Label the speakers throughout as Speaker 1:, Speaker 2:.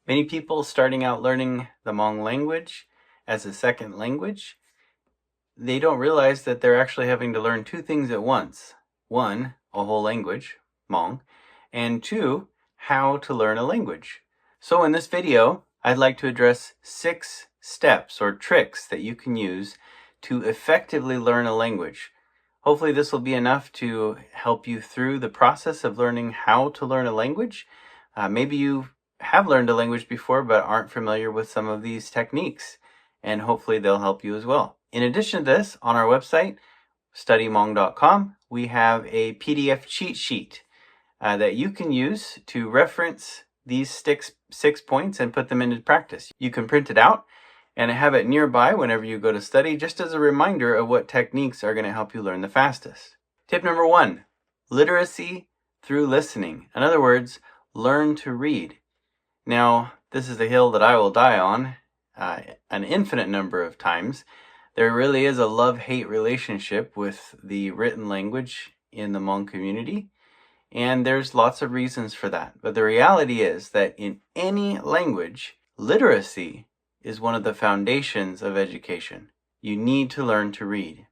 Speaker 1: Many people starting out learning the Hmong language as a second language, they don't realize that they're actually having to learn two things at once. One, a whole language, Hmong, and two, how to learn a language. So in this video, I'd like to address 6 steps or tricks that you can use to effectively learn a language. Hopefully this will be enough to help you through the process of learning how to learn a language. Maybe you have learned a language before but aren't familiar with some of these techniques, and hopefully they'll help you as well. In addition to this, on our website, studymong.com, we have a PDF cheat sheet that you can use to reference these 6 points and put them into practice. You can print it out and have it nearby whenever you go to study, just as a reminder of what techniques are going to help you learn the fastest. Tip number 1, literacy through listening. In other words, learn to read. Now, this is a hill that I will die on an infinite number of times. There really is a love-hate relationship with the written language in the Hmong community, and there's lots of reasons for that. But the reality is that in any language, literacy is one of the foundations of education. You need to learn to read.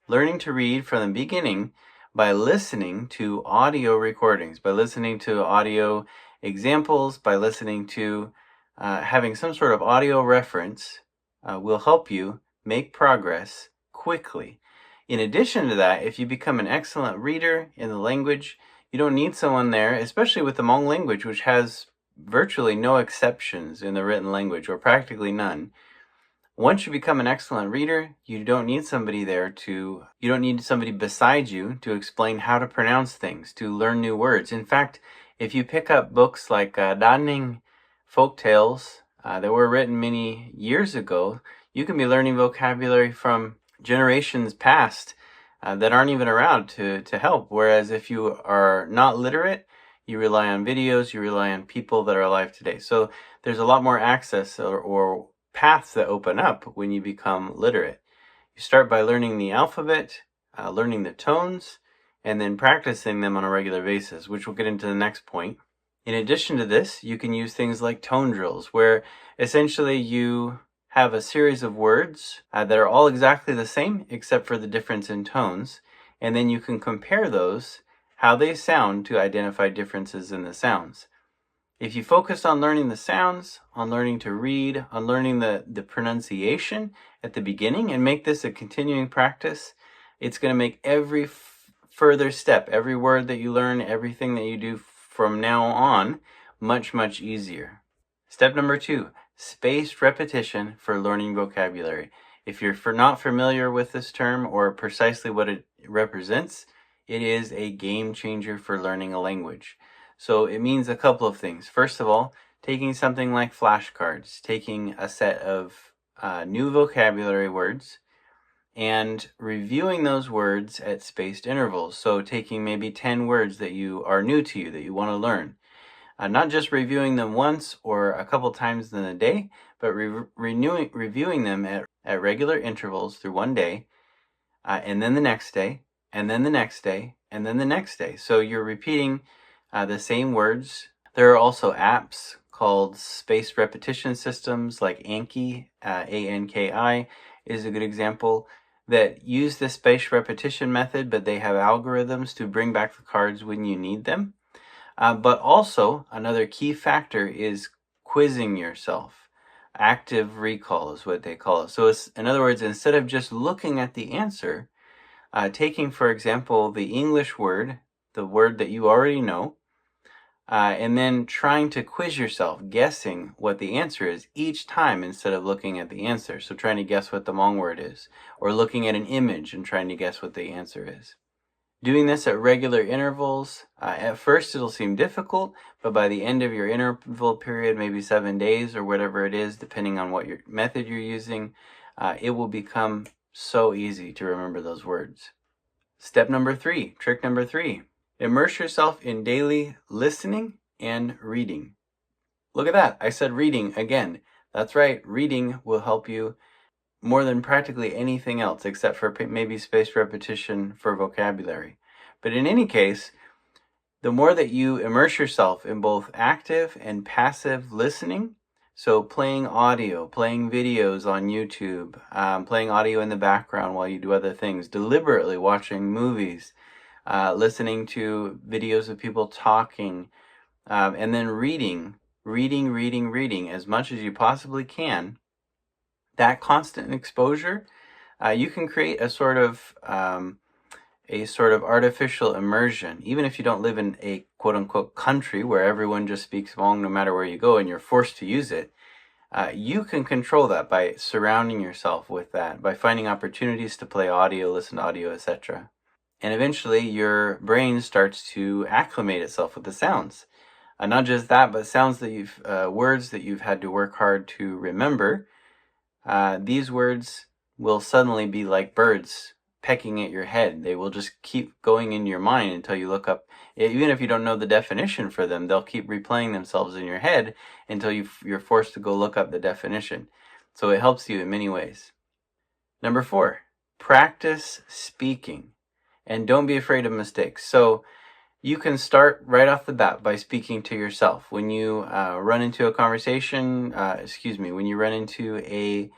Speaker 1: Learning to read from the beginning by listening to audio recordings, by listening to audio examples, by listening to having some sort of audio reference will help you make progress quickly. In addition to that, if you become an excellent reader in the language, you don't need someone there, especially with the Hmong language, which has virtually no exceptions in the written language, or practically none. Once you become an excellent reader, you don't need somebody beside you to explain how to pronounce things, to learn new words. In fact, if you pick up books like Daning folk tales that were written many years ago, you can be learning vocabulary from generations past that aren't even around to help. Whereas if you are not literate, you rely on videos, you rely on people that are alive today. So there's a lot more access or paths that open up when you become literate. You start by learning the alphabet, learning the tones, and then practicing them on a regular basis, which we'll get into the next point. In addition to this, you can use things like tone drills, where essentially you have a series of words that are all exactly the same except for the difference in tones, and then you can compare those, how they sound, to identify differences in the sounds. If you focus on learning the sounds, on learning to read, on learning the pronunciation at the beginning, and make this a continuing practice, it's going to make every further step, every word that you learn, everything that you do from now on, much, much easier. Step number 2, spaced repetition for learning vocabulary. If you're not familiar with this term or precisely what it represents, it is a game changer for learning a language. So it means a couple of things. First of all, taking something like flashcards, taking a set of new vocabulary words, and reviewing those words at spaced intervals. So taking maybe 10 words that are new to you, that you want to learn. Not just reviewing them once or a couple times in a day, but reviewing them at regular intervals through one day, and then the next day, and then the next day, and then the next day. So you're repeating the same words. There are also apps called spaced repetition systems like Anki, A-N-K-I is a good example, that use this spaced repetition method, but they have algorithms to bring back the cards when you need them. But also, another key factor is quizzing yourself. Active recall is what they call it. So in other words, instead of just looking at the answer, taking, for example, the English word, the word that you already know, and then trying to quiz yourself, guessing what the answer is each time instead of looking at the answer. So trying to guess what the Hmong word is, or looking at an image and trying to guess what the answer is. Doing this at regular intervals, at first it'll seem difficult, but by the end of your interval period, maybe 7 days or whatever it is, depending on what method you're using, it will become so easy to remember those words. Step number 3, trick number 3. Immerse yourself in daily listening and reading. Look at that, I said reading again. That's right, reading will help you more than practically anything else, except for maybe spaced repetition for vocabulary. But in any case, The more that you immerse yourself in both active and passive listening, so playing audio, playing videos on YouTube, playing audio in the background while you do other things, deliberately watching movies, listening to videos of people talking, and then reading as much as you possibly can, that constant exposure, you can create a sort of artificial immersion. Even if you don't live in a quote-unquote country where everyone just speaks Hmong no matter where you go and you're forced to use it, you can control that by surrounding yourself with that, by finding opportunities to play audio, listen to audio, etc. And eventually your brain starts to acclimate itself with the sounds. Not just that, but sounds that words that you've had to work hard to remember. These words will suddenly be like birds pecking at your head. They will just keep going in your mind until you look up. Even if you don't know the definition for them, they'll keep replaying themselves in your head until you're forced to go look up the definition. So it helps you in many ways. Number 4, practice speaking. And don't be afraid of mistakes. So you can start right off the bat by speaking to yourself. When you run into a conversation, when you run into a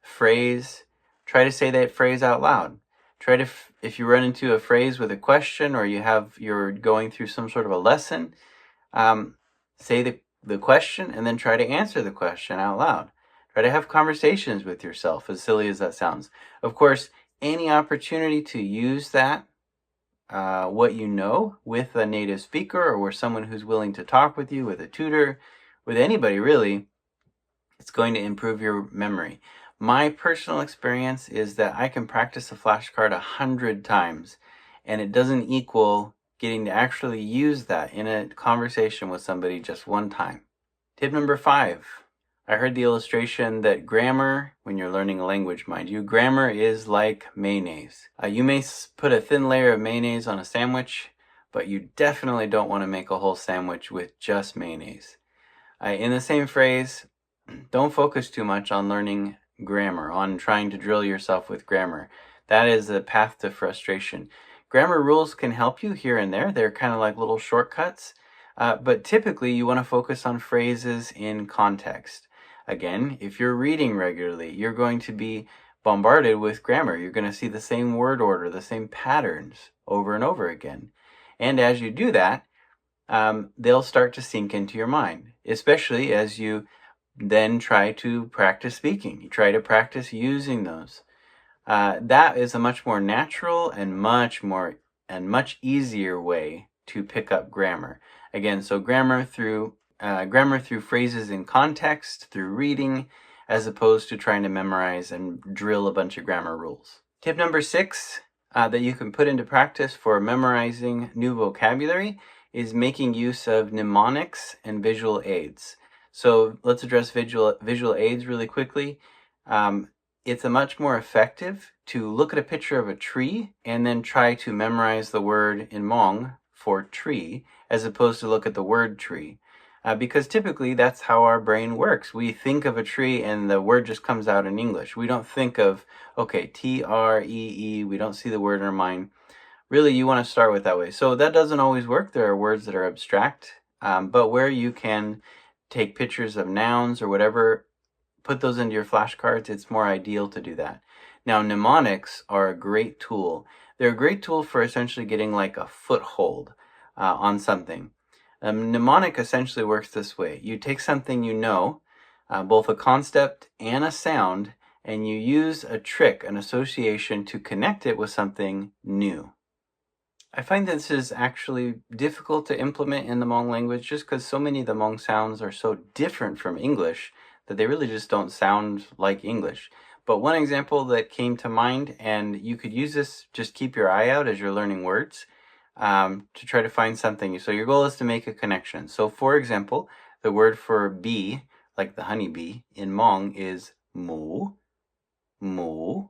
Speaker 1: phrase, try to say that phrase out loud. Try to, if you run into a phrase with a question or you're going through some sort of a lesson, say the question and then try to answer the question out loud. Try to have conversations with yourself, as silly as that sounds. Of course, any opportunity to use that, what you know, with a native speaker or with someone who's willing to talk with you, with a tutor, with anybody really, it's going to improve your memory. My personal experience is that I can practice a flashcard 100 times, and it doesn't equal getting to actually use that in a conversation with somebody just one time. Tip number 5. I heard the illustration that grammar, when you're learning a language, mind you, grammar is like mayonnaise. You may put a thin layer of mayonnaise on a sandwich, but you definitely don't want to make a whole sandwich with just mayonnaise. In the same phrase, don't focus too much on learning grammar, on trying to drill yourself with grammar. That is a path to frustration. Grammar rules can help you here and there. They're kind of like little shortcuts, but typically you want to focus on phrases in context. Again, if you're reading regularly, you're going to be bombarded with grammar. You're going to see the same word order, the same patterns over and over again. And as you do that, they'll start to sink into your mind, especially as you then try to practice speaking. You try to practice using those. That is a much more natural and much easier way to pick up grammar. Again, so grammar through phrases in context, through reading, as opposed to trying to memorize and drill a bunch of grammar rules. Tip number 6 that you can put into practice for memorizing new vocabulary is making use of mnemonics and visual aids. So let's address visual aids really quickly. It's much more effective to look at a picture of a tree and then try to memorize the word in Hmong for tree, as opposed to look at the word tree. Because typically that's how our brain works. We think of a tree and the word just comes out in English. We don't think of, okay, T-R-E-E, we don't see the word in our mind. Really, you want to start with that way. So that doesn't always work. There are words that are abstract, but where you can take pictures of nouns or whatever, put those into your flashcards, it's more ideal to do that. Now, mnemonics are a great tool. They're a great tool for essentially getting like a foothold on something. A mnemonic essentially works this way. You take something you know, both a concept and a sound, and you use a trick, an association, to connect it with something new. I find this is actually difficult to implement in the Hmong language just because so many of the Hmong sounds are so different from English that they really just don't sound like English. But one example that came to mind, and you could use this, just keep your eye out as you're learning words, to try to find something. So your goal is to make a connection. So for example, the word for bee, like the honeybee, in Hmong is mu, mu.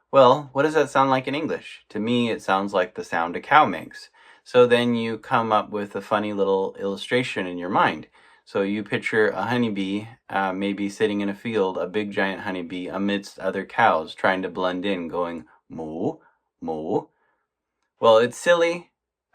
Speaker 1: Well, what does that sound like in English? To me, it sounds like the sound a cow makes. So then you come up with a funny little illustration in your mind. So you picture a honeybee, maybe sitting in a field, a big giant honeybee amidst other cows trying to blend in, going moo, moo. Well, it's silly,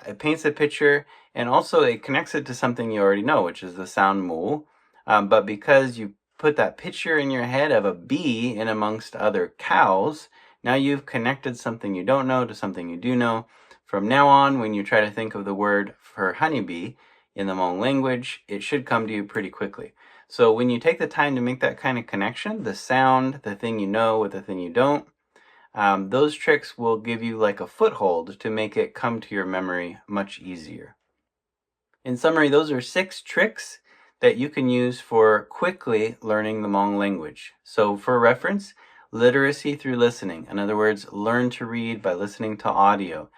Speaker 1: it paints a picture, and also it connects it to something you already know, which is the sound mu. But because you put that picture in your head of a bee in amongst other cows, now you've connected something you don't know to something you do know. From now on, when you try to think of the word for honeybee in the Hmong language, it should come to you pretty quickly. So when you take the time to make that kind of connection, the sound, the thing you know with the thing you don't, those tricks will give you like a foothold to make it come to your memory much easier. In summary, those are 6 tricks that you can use for quickly learning the Hmong language. So for reference, literacy through listening. In other words, learn to read by listening to audio.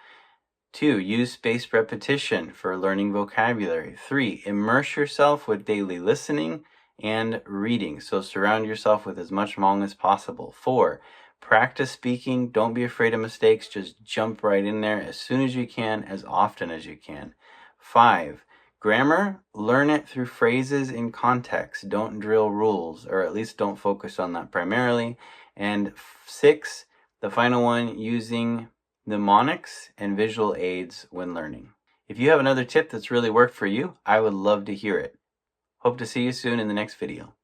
Speaker 1: 2, use spaced repetition for learning vocabulary. 3, immerse yourself with daily listening and reading. So surround yourself with as much Hmong as possible. 4, practice speaking. Don't be afraid of mistakes. Just jump right in there as soon as you can, as often as you can. 5, grammar. Learn it through phrases in context. Don't drill rules, or at least don't focus on that primarily. And 6, the final one, using mnemonics and visual aids when learning. If you have another tip that's really worked for you, I would love to hear it. Hope to see you soon in the next video.